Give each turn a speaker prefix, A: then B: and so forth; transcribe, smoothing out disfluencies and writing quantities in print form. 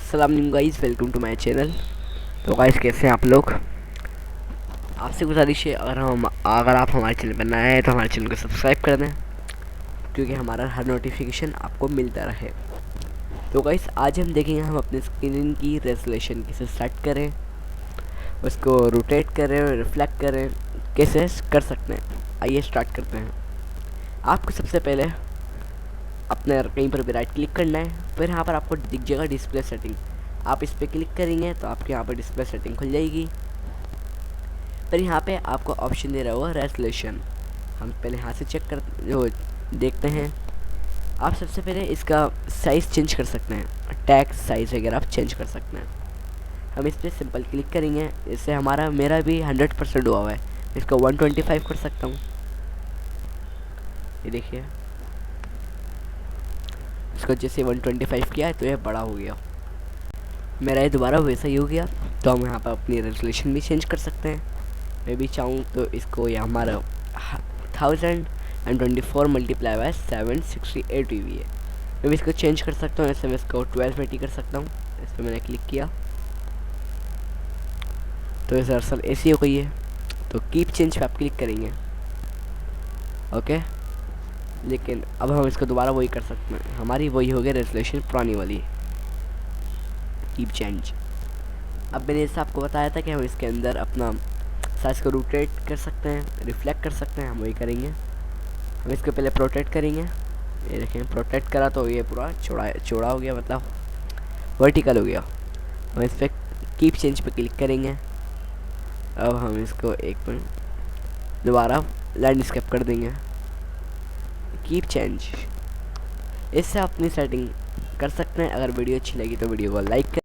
A: अस्सलाम वालेकुम guys, welcome to my channel. तो गाइस कैसे हैं आप लोग। आपसे गुजारिश है अगर आप हमारे चैनल पर नए हैं तो हमारे चैनल को सब्सक्राइब कर दें, क्योंकि हमारा हर नोटिफिकेशन आपको मिलता रहे। तो गाइस आज हम देखेंगे हम अपने स्क्रीन की रेजोल्यूशन कैसे सेट करें, उसको रोटेट करें, रिफ्लेक्ट करें, कैसे कर सकते हैं। आइए स्टार्ट करते हैं। आपको सबसे पहले अपने कहीं पर भी राइट क्लिक करना है, फिर यहाँ पर आपको दिख जाएगा डिस्प्ले सेटिंग। आप इस पर क्लिक करेंगे तो आपके यहाँ पर डिस्प्ले सेटिंग खुल जाएगी। फिर यहाँ पे आपको ऑप्शन दे रहा होगा रेजोल्यूशन। हम पहले यहाँ से चेक कर जो देखते हैं। आप सबसे पहले इसका साइज़ चेंज कर सकते हैं, टेक्स्ट साइज़ वगैरह आप चेंज कर सकते हैं। हम इस पर सिंपल क्लिक करेंगे। इससे मेरा भी 100% हुआ है। इसको 125 कर सकता हूँ। ये देखिए, इसको जैसे 125 किया है तो ये बड़ा हो गया। मेरा ये दोबारा वैसा ही हो गया। तो हम यहाँ पर अपनी रेजोल्यूशन भी चेंज कर सकते हैं। मैं भी चाहूँ तो इसको ये हमारा 1024 मल्टीप्लाई बाय 768 वी है। मैं भी इसको चेंज कर सकता हूँ। ऐसे मैं इसको 1280 कर सकता हूँ। इस पर मैंने क्लिक किया तो इस दरअसल ऐसी हो गई है। तो कीप चेंज पे आप क्लिक करेंगे, ओके। लेकिन अब हम इसको दोबारा वही कर सकते हैं। हमारी वही हो गई रेजोल्यूशन पुरानी वाली, कीप चेंज। अब मैंने जैसे आपको बताया था कि हम इसके अंदर अपना साइज़ को रोटेट कर सकते हैं, रिफ्लेक्ट कर सकते हैं। हम वही करेंगे। हम इसको पहले प्रोटेक्ट करेंगे। ये देखें, प्रोटेक्ट करा तो ये पूरा चौड़ा हो गया, मतलब वर्टिकल हो गया। हम इस पर कीप चेंज पे क्लिक करेंगे। अब हम इसको एक मिनट दोबारा लैंडस्केप कर देंगे, कीप चेंज। इससे अपनी सेटिंग कर सकते हैं। अगर वीडियो अच्छी लगी तो वीडियो को लाइक करें।